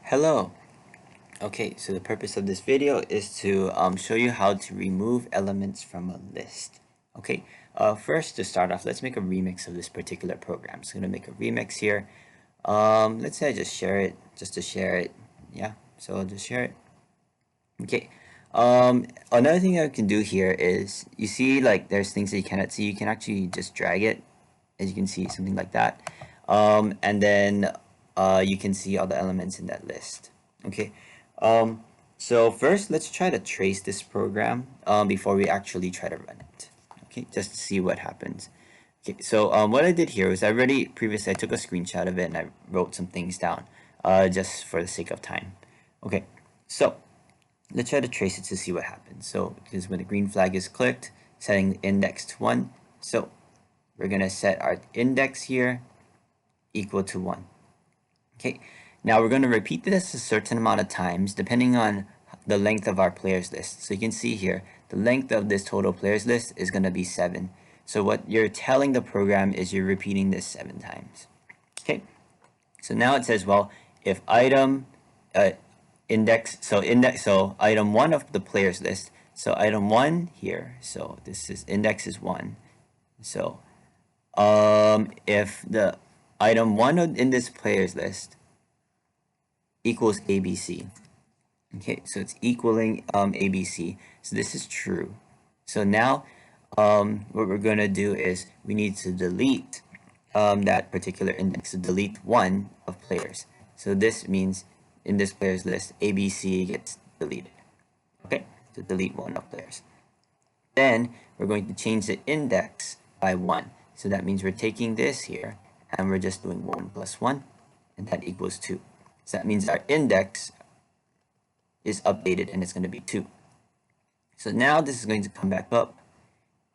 Hello. Okay, so the purpose of this video is to show you how to remove elements from a list. Okay, first to start off, let's make a remix of this particular program. So I'm gonna make a remix here. Let's say I just share it, just to share it. Yeah, so I'll just share it. Okay. Another thing I can do here is you see like there's things that you cannot see. You can actually just drag it, as you can see, something like that. And then you can see all the elements in that list. Okay. Um, so first, let's try to trace this program before we actually try to run it. Okay, just to see what happens. Okay, so what I did here was previously I took a screenshot of it and I wrote some things down just for the sake of time. Okay, so let's try to trace it to see what happens. So because when the green flag is clicked, setting the index to 1. So we're going to set our index here equal to 1. Okay, now we're going to repeat this a certain amount of times depending on the length of our players list. So you can see here, the length of this total players list is going to be 7. So what you're telling the program is you're repeating this 7 times. Okay, so now it says, well, if item so item 1 of the players list, so item 1 here, so this is index is 1. So if the item 1 in this players list equals ABC. Okay, so it's equaling ABC. So this is true. So now what we're going to do is we need to delete that particular index. So delete 1 of players. So this means in this players list, ABC gets deleted. Okay, so delete 1 of players. Then we're going to change the index by 1. So that means we're taking this here and we're just doing 1 plus 1, and that equals 2. So that means our index is updated and it's going to be 2. So now this is going to come back up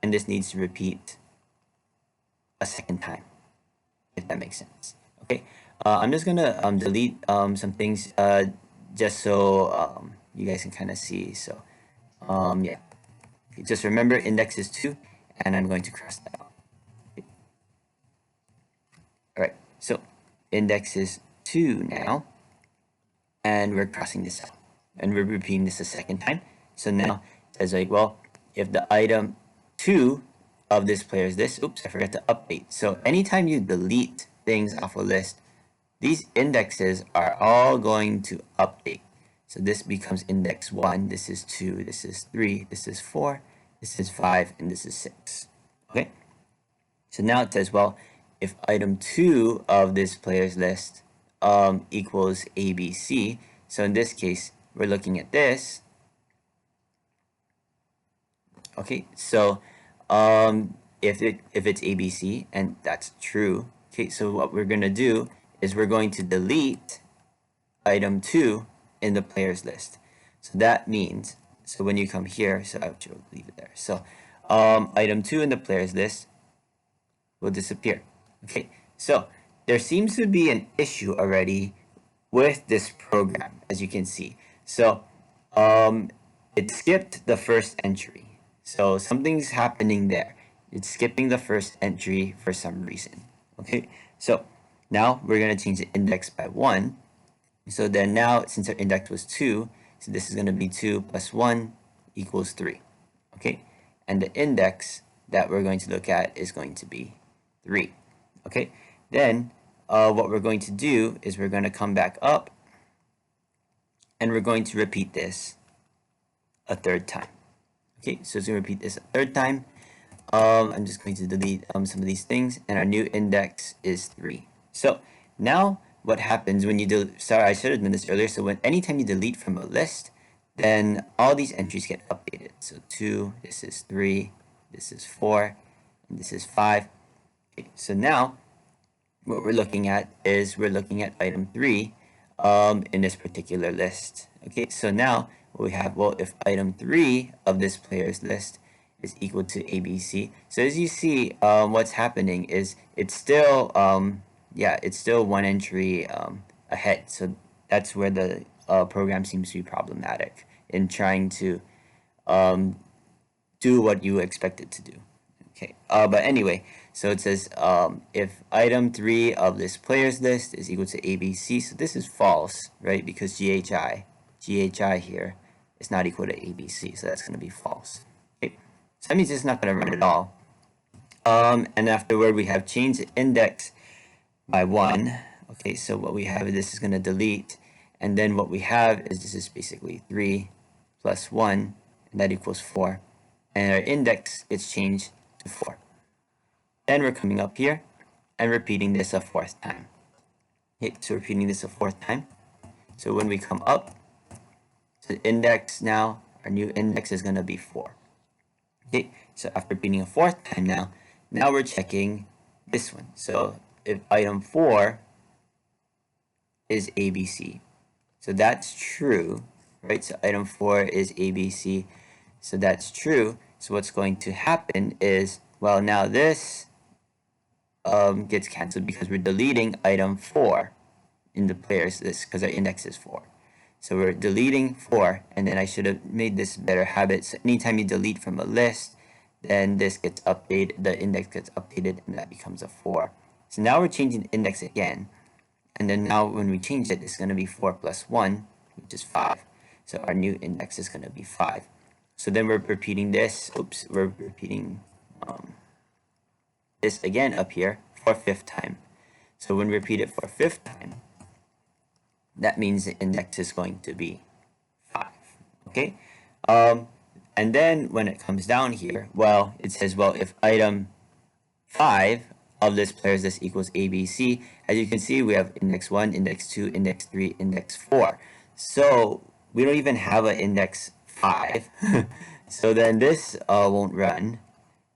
and this needs to repeat a second time, if that makes sense. Okay, I'm just going to delete some things just so you guys can kind of see. So yeah, just remember index is 2 and I'm going to cross that out. Okay. All right, so index is 2 now and we're crossing this out and we're repeating this a second time. So now it's like, well, if the item 2 of this player is this, oops, I forgot to update. So anytime you delete things off a list, these indexes are all going to update. So this becomes index 1, this is 2, this is 3, this is 4, this is 5, and this is 6. Okay? So now it says, well, if item 2 of this player's list equals ABC, so in this case, we're looking at this. Okay, so if it's ABC and that's true, okay, so what we're gonna do is we're going to delete item 2 in the players list. So that means, so when you come here, so I will leave it there. So item 2 in the players list will disappear. Okay, so there seems to be an issue already with this program, as you can see. So it skipped the first entry. So something's happening there. It's skipping the first entry for some reason. Okay, so now we're going to change the index by 1. So then now, since our index was 2, so this is going to be 2 plus 1 equals 3. Okay, and the index that we're going to look at is going to be 3. Okay, then what we're going to do is we're going to come back up and we're going to repeat this a third time. Okay, so it's going to repeat this a third time. I'm just going to delete some of these things, and our new index is 3. So now what happens when you do, sorry, I should have done this earlier. So when anytime you delete from a list, then all these entries get updated. So 2, this is 3, this is 4, and this is 5. Okay, so now what we're looking at is we're looking at item 3 in this particular list. Okay, so now what we have, well, if item 3 of this player's list is equal to ABC, so as you see, what's happening is it's still it's still 1 entry ahead. So that's where the program seems to be problematic in trying to do what you expect it to do. Okay, but anyway, so it says if item 3 of this players list is equal to ABC, so this is false, right? Because GHI here is not equal to ABC, so that's going to be false. Okay, so that means it's not going to run at all. And afterward, we have change the index by 1. Okay, so what we have, this is going to delete, and then what we have is this is basically 3 plus 1, and that equals 4. And our index gets changed to 4. Then we're coming up here and repeating this a 4th time. Okay, so repeating this a 4th time. So when we come up to the index now, our new index is going to be 4. Okay, so after repeating a 4th time now we're checking this one. So if item 4 is ABC, so that's true, right? So item 4 is ABC, so that's true. So what's going to happen is, well, now this gets canceled because we're deleting item 4 in the players list because our index is 4. So we're deleting 4, and then I should have made this better habit. So anytime you delete from a list, then this gets updated, the index gets updated, and that becomes a 4. So now we're changing the index again, and then now when we change it, it's going to be 4 plus 1, which is 5. So our new index is going to be 5. So then we're repeating this. Oops, we're repeating this again up here for a 5th time. So when we repeat it for a 5th time, that means the index is going to be 5. Okay, and then when it comes down here, well, it says, well, if item 5 of this players list equals ABC, as you can see, we have index 1, index 2, index 3, index 4. So we don't even have an index 5. So then this won't run.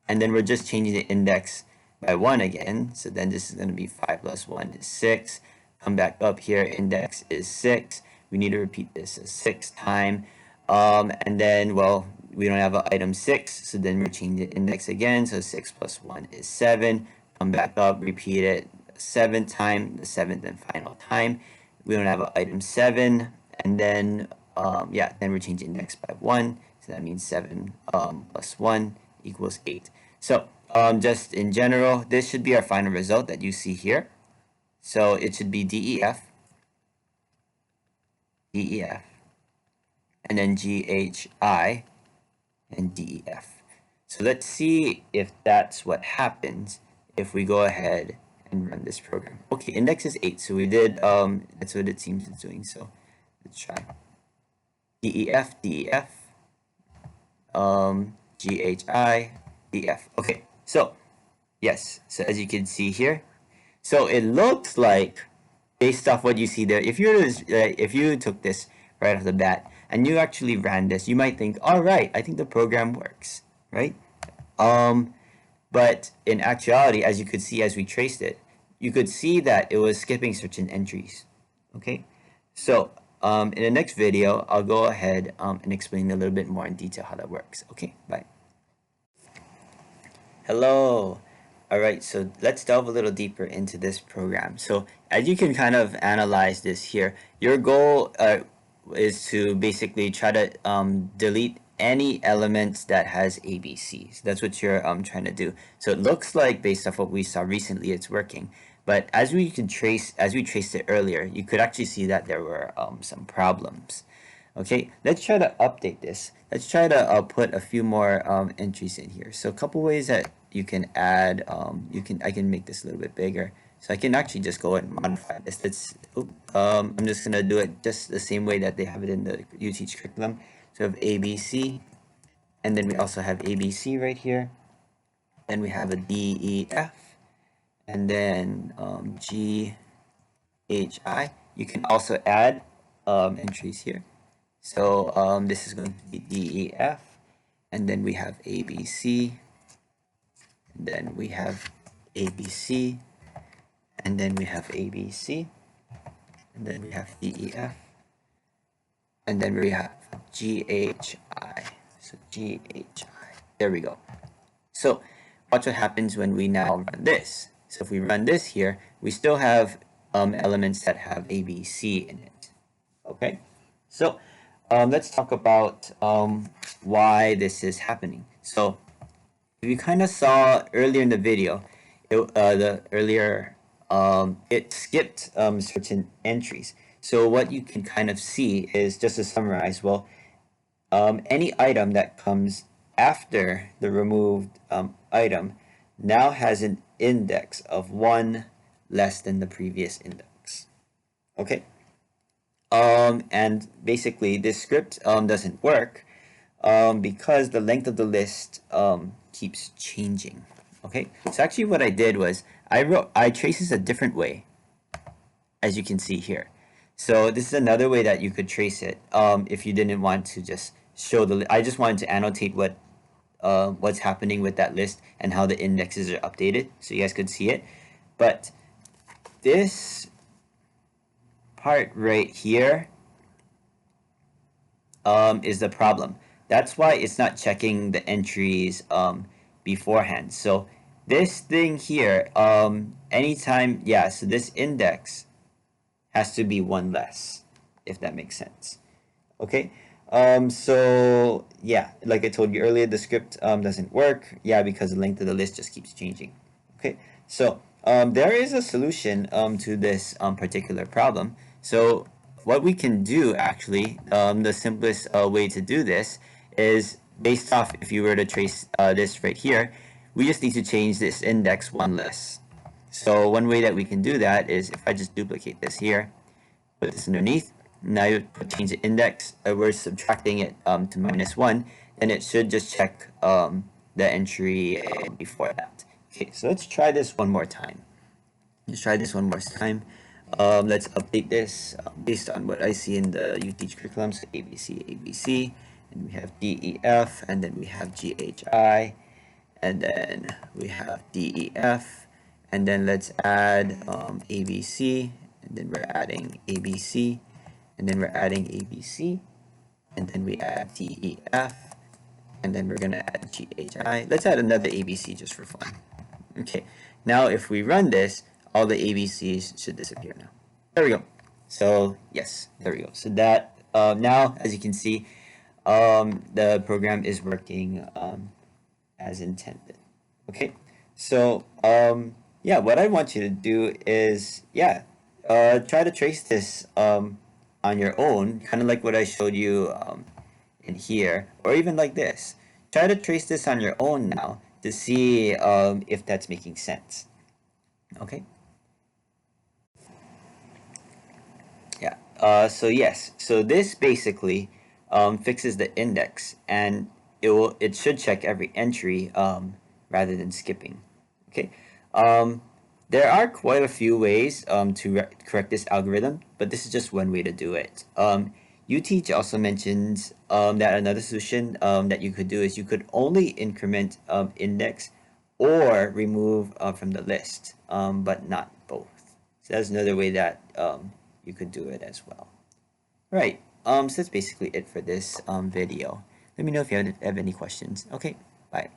And then we're just changing the index by 1 again. So then this is going to be 5 plus 1 is 6. Come back up here, index is 6. We need to repeat this a 6th time. And then, well, we don't have an item 6, so then we're changing the index again. So 6 plus 1 is 7. Come back up, repeat it a 7th time, the 7th and final time. We don't have an item 7, and then, then we're changing index by 1. So that means 7 plus 1 equals 8. So just in general, this should be our final result that you see here. So it should be DEF, and then GHI, and DEF. So let's see if that's what happens if we go ahead and run this program. Okay, index is 8, so we did, that's what it seems it's doing. So let's try DEF, GHI, DF. Okay, so yes, so as you can see here, so it looks like, based off what you see there, if you took this right off the bat and you actually ran this, you might think, all right, I think the program works, right? But in actuality, as you could see as we traced it, you could see that it was skipping certain entries. Okay, so in the next video, I'll go ahead and explain a little bit more in detail how that works. Okay, bye. Hello. All right, so let's delve a little deeper into this program. So as you can kind of analyze this here, your goal is to basically try to delete any elements that has ABC. So that's what you're trying to do. So it looks like, based off what we saw recently, it's working. But as we traced it earlier, you could actually see that there were some problems. Okay, let's try to update this. Let's try to put a few more entries in here. So a couple ways that you can add, I can make this a little bit bigger. So I can actually just go and modify this. I'm just gonna do it just the same way that they have it in the UTeach curriculum. So we have ABC, and then we also have ABC right here. Then we have a DEF, and then GHI. You can also add entries here. So this is going to be DEF, and then we have ABC, and then we have ABC, and then we have ABC, and then we have DEF, and then we have GHI. So GHI. There we go. So watch what happens when we now run this. So if we run this here, we still have elements that have ABC in it. Okay, so let's talk about why this is happening. So if you kind of saw earlier in the video, it skipped certain entries. So what you can kind of see is, just to summarize, well, any item that comes after the removed item now has an index of 1 less than the previous index. Okay. And basically this script doesn't work because the length of the list keeps changing. Okay, so actually what I did was I traced this a different way, as you can see here. So this is another way that you could trace it if you didn't want to just show I just wanted to annotate what's happening with that list and how the indexes are updated so you guys could see it. But this part right here is the problem. That's why it's not checking the entries beforehand. So this thing here, anytime, yeah, so this index has to be 1 less, if that makes sense. Okay, so yeah, like I told you earlier, the script doesn't work, yeah, because the length of the list just keeps changing. Okay, so there is a solution to this particular problem. So what we can do actually, the simplest way to do this is based off, if you were to trace this right here, we just need to change this index 1 less. So one way that we can do that is if I just duplicate this here, put this underneath, now you change the index, we're subtracting it to -1, and it should just check the entry before that. Okay, so let's try this one more time. Let's try this one more time. Let's update this based on what I see in the UTeach curriculum. So ABC, ABC, and we have DEF, and then we have GHI, and then we have DEF, and then let's add ABC, and then we're adding ABC, and then we're adding ABC, and then we add DEF, and then we're gonna add GHI. Let's add another ABC just for fun. Okay, now if we run this, all the ABCs should disappear now. There we go. So yes, there we go. So that now, as you can see, the program is working as intended. Okay, so yeah, what I want you to do is, yeah, try to trace this on your own, kind of like what I showed you in here, or even like this. Try to trace this on your own now to see if that's making sense. Okay. Yeah. So yes. So this basically fixes the index, and it should check every entry rather than skipping. Okay. There are quite a few ways to correct this algorithm, but this is just one way to do it. UTeach also mentions that another solution that you could do is you could only increment index or remove from the list, but not both. So that's another way that you could do it as well. Right. So that's basically it for this video. Let me know if you have any questions. Okay, bye.